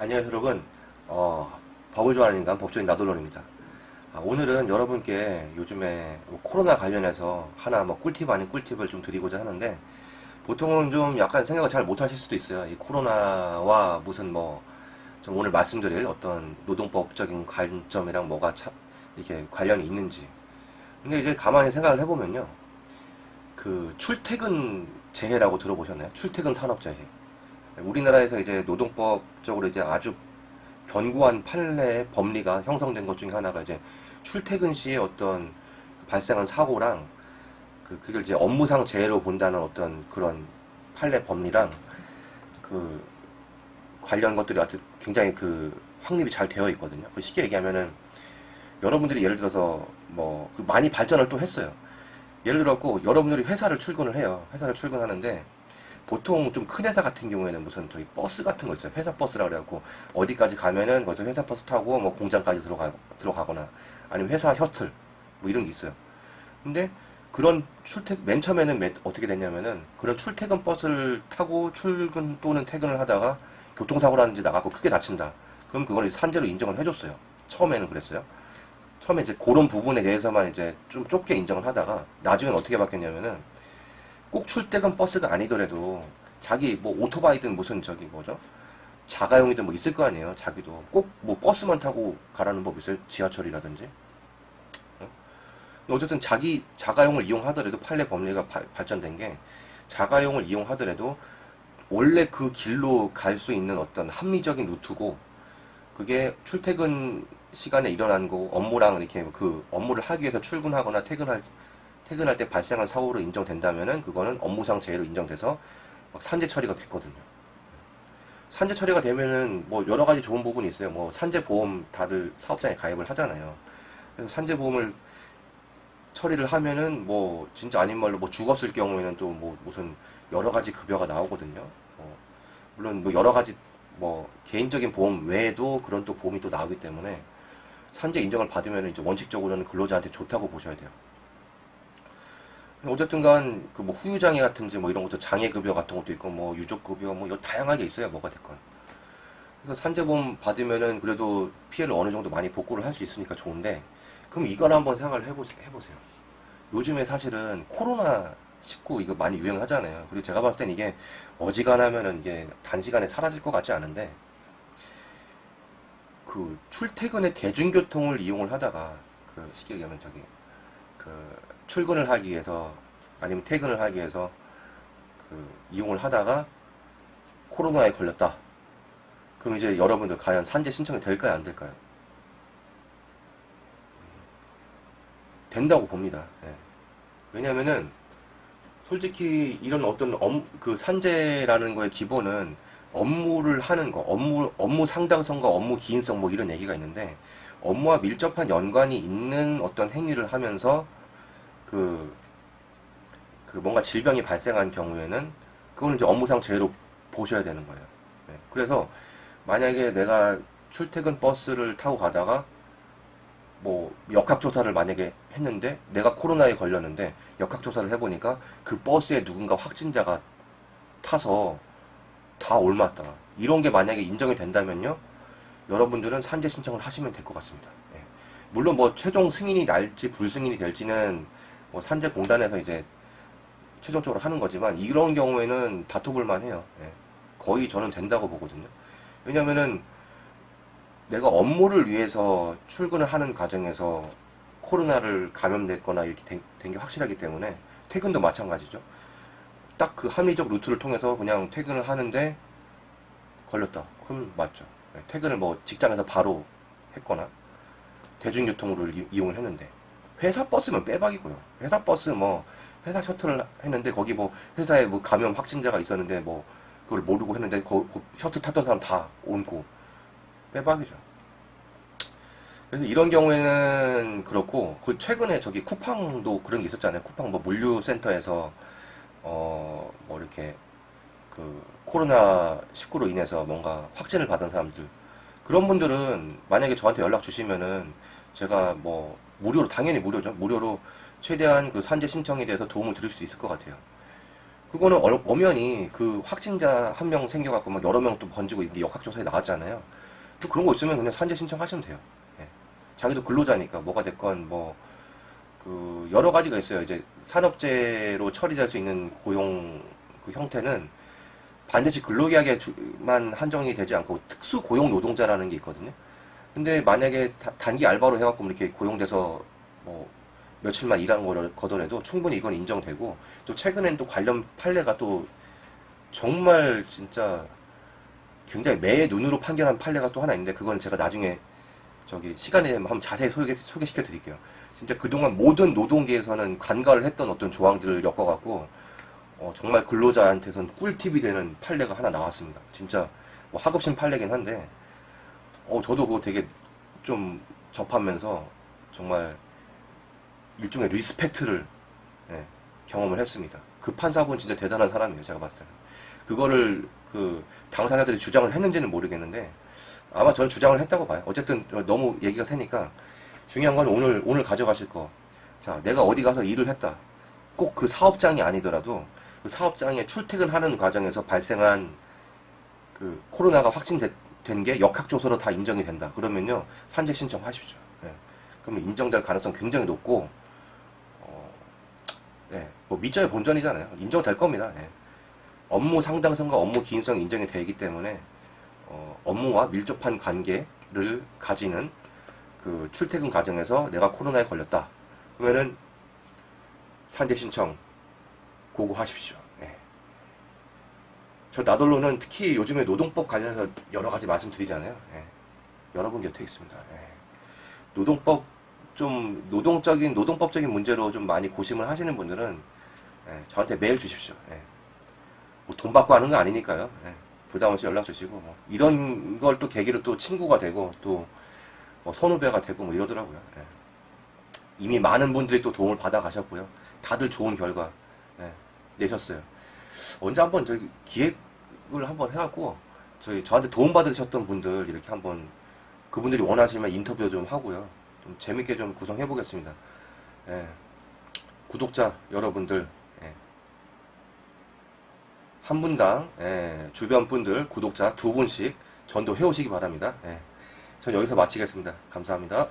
안녕하세요 여러분. 법을 좋아하는 인간 법조인 나돌론입니다. 오늘은 여러분께 요즘에 코로나 관련해서 하나 꿀팁 아닌 꿀팁을 좀 드리고자 하는데, 보통은 좀 약간 생각을 잘 못하실 수도 있어요. 이 코로나와 무슨 좀 오늘 말씀드릴 어떤 노동법적인 관점이랑 뭐가 이렇게 관련이 있는지. 근데 이제 가만히 생각을 해보면요, 그 출퇴근 재해라고 들어보셨나요? 출퇴근 산업재해. 우리나라에서 이제 노동법적으로 이제 아주 견고한 판례의 법리가 형성된 것 중에 하나가 이제 출퇴근 시에 어떤 발생한 사고랑 그걸 이제 업무상 재해로 본다는 어떤 그런 판례 법리랑 그 관련 것들이 아주 굉장히 확립이 잘 되어 있거든요. 쉽게 얘기하면은 여러분들이 예를 들어서 많이 발전을 또 했어요. 예를 들었고 여러분들이 회사를 출근을 해요. 회사를 출근하는데 보통 좀 큰 회사 같은 경우에는 무슨 저기 버스 같은 거 있어요. 회사 버스라 그래갖고 어디까지 가면은 거기서 회사 버스 타고 공장까지 들어가거나 아니면 회사 셔틀 이런 게 있어요. 근데 그런 맨 처음에는 어떻게 됐냐면은 그런 출퇴근 버스를 타고 출근 또는 퇴근을 하다가 교통사고라든지 나가고 크게 다친다. 그럼 그걸 산재로 인정을 해줬어요. 처음에는 그랬어요. 처음에 이제 그런 부분에 대해서만 이제 좀 좁게 인정을 하다가 나중엔 어떻게 바뀌었냐면은 꼭 출퇴근 버스가 아니더라도 자기 오토바이든 무슨 저기 뭐죠? 자가용이든 있을 거 아니에요. 자기도 꼭 버스만 타고 가라는 법 있어요. 지하철이라든지. 어? 어쨌든 자기 자가용을 이용하더라도 판례 법리가 발전된 게 자가용을 이용하더라도 원래 그 길로 갈 수 있는 어떤 합리적인 루트고 그게 출퇴근 시간에 일어난 거고 업무랑 이렇게 그 업무를 하기 위해서 출근하거나 퇴근할 때 발생한 사고로 인정된다면은 그거는 업무상 재해로 인정돼서 산재 처리가 됐거든요. 산재 처리가 되면은 여러 가지 좋은 부분이 있어요. 산재 보험 다들 사업장에 가입을 하잖아요. 그래서 산재 보험을 처리를 하면은 진짜 아닌 말로 죽었을 경우에는 또 무슨 여러 가지 급여가 나오거든요. 물론 여러 가지 개인적인 보험 외에도 그런 또 보험이 또 나오기 때문에 산재 인정을 받으면 이제 원칙적으로는 근로자한테 좋다고 보셔야 돼요. 어쨌든 간 후유장애 같은지 이런 것도 장애급여 같은 것도 있고 유족급여 다양하게 있어요. 뭐가 됐건. 그래서 산재보험 받으면은 그래도 피해를 어느 정도 많이 복구를 할 수 있으니까 좋은데, 그럼 이걸 한번 생각을 해보세요. 요즘에 사실은 코로나19 이거 많이 유행하잖아요. 그리고 제가 봤을 땐 이게 어지간하면은 이게 단시간에 사라질 것 같지 않은데, 출퇴근에 대중교통을 이용을 하다가 쉽게 얘기하면 저기 출근을 하기 위해서 아니면 퇴근을 하기 위해서 이용을 하다가 코로나에 걸렸다. 그럼 이제 여러분들 과연 산재 신청이 될까요, 안 될까요? 된다고 봅니다. 예. 왜냐면은 솔직히 이런 어떤 산재라는 거의 기본은 업무를 하는 거, 업무 상당성과 업무 기인성 이런 얘기가 있는데, 업무와 밀접한 연관이 있는 어떤 행위를 하면서 뭔가 질병이 발생한 경우에는 그거는 이제 업무상 재해로 보셔야 되는 거예요. 네. 그래서 만약에 내가 출퇴근 버스를 타고 가다가 역학조사를 만약에 했는데 내가 코로나에 걸렸는데 역학조사를 해보니까 그 버스에 누군가 확진자가 타서 다 옮았다. 이런 게 만약에 인정이 된다면요, 여러분들은 산재 신청을 하시면 될 것 같습니다. 예. 물론 최종 승인이 날지 불승인이 될지는 산재공단에서 이제 최종적으로 하는 거지만 이런 경우에는 다퉈볼 만해요. 예. 거의 저는 된다고 보거든요. 왜냐면은 내가 업무를 위해서 출근을 하는 과정에서 코로나를 감염됐거나 이렇게 된 게 확실하기 때문에 퇴근도 마찬가지죠. 딱 그 합리적 루트를 통해서 그냥 퇴근을 하는데 걸렸다. 그럼 맞죠. 예. 퇴근을 직장에서 바로 했거나 대중교통으로 이용을 했는데, 회사 버스면 빼박이고요. 회사 버스 회사 셔틀을 했는데 거기 회사에 감염 확진자가 있었는데 그걸 모르고 했는데 셔틀 탔던 사람 다 옮고 빼박이죠. 그래서 이런 경우에는 그렇고, 최근에 저기 쿠팡도 그런 게 있었잖아요. 쿠팡 물류센터에서 이렇게 코로나19로 인해서 뭔가 확진을 받은 사람들, 그런 분들은 만약에 저한테 연락 주시면은 제가 무료로, 당연히 무료죠. 무료로 최대한 산재 신청에 대해서 도움을 드릴 수 있을 것 같아요. 그거는 엄연히 그 확진자 한 명 생겨갖고 막 여러 명 또 번지고 이게 역학조사에 나왔잖아요. 또 그런 거 있으면 그냥 산재 신청하시면 돼요. 예. 자기도 근로자니까 뭐가 됐건 뭐 그 여러 가지가 있어요. 이제 산업재로 처리될 수 있는 고용 그 형태는 반드시 근로계약에만 한정이 되지 않고 특수 고용 노동자라는 게 있거든요. 근데 만약에 단기 알바로 해갖고 이렇게 고용돼서 뭐 며칠만 일하는 거를 거더라도 충분히 이건 인정되고, 또 최근엔 또 관련 판례가 또 정말 진짜 굉장히 매의 눈으로 판결한 판례가 또 하나 있는데, 그건 제가 나중에 저기 시간에 되면 한번 자세히 소개시켜 드릴게요. 진짜 그동안 모든 노동계에서는 관가를 했던 어떤 조항들을 엮어갖고 정말 근로자한테선 꿀팁이 되는 판례가 하나 나왔습니다. 진짜 뭐 하급심 판례긴 한데 저도 그거 되게 좀 접하면서 정말 일종의 리스펙트를 예, 경험을 했습니다. 그 판사분 진짜 대단한 사람이에요. 제가 봤을 때는. 그거를 그 당사자들이 주장을 했는지는 모르겠는데 아마 저는 주장을 했다고 봐요. 어쨌든 너무 얘기가 새니까 중요한 건 오늘 가져가실 거. 자, 내가 어디 가서 일을 했다. 꼭 그 사업장이 아니더라도 그 사업장에 출퇴근하는 과정에서 발생한 그 코로나가 확진된 게 역학조사로 다 인정이 된다. 그러면요, 산재 신청하십시오. 예. 그러면 인정될 가능성 굉장히 높고, 뭐 밑자의 본전이잖아요. 인정될 겁니다. 예. 업무 상당성과 업무 기인성이 인정이 되기 때문에 업무와 밀접한 관계를 가지는 그 출퇴근 과정에서 내가 코로나에 걸렸다. 그러면은 산재 신청 고고하십시오. 예. 저 나돌로는 특히 요즘에 노동법 관련해서 여러 가지 말씀드리잖아요. 예. 여러분 곁에 있습니다. 예. 노동법 좀 노동법적인 문제로 좀 많이 고심을 하시는 분들은 저한테 메일 주십시오. 뭐 돈 받고 하는 거 아니니까요. 부담 없이 연락 주시고 뭐 이런 걸 또 계기로 또 친구가 되고 또 뭐 선후배가 되고 뭐 이러더라고요. 이미 많은 분들이 또 도움을 받아 가셨고요. 다들 좋은 결과 내셨어요. 언제 한번 저기 기획을 한번 해갖고 저한테 도움 받으셨던 분들 이렇게 한번 그분들이 원하시면 인터뷰 좀 하고요. 좀 재밌게 좀 구성해 보겠습니다. 구독자 여러분들 한 분당 주변 분들 구독자 2분씩 전도해 오시기 바랍니다. 전 여기서 마치겠습니다. 감사합니다.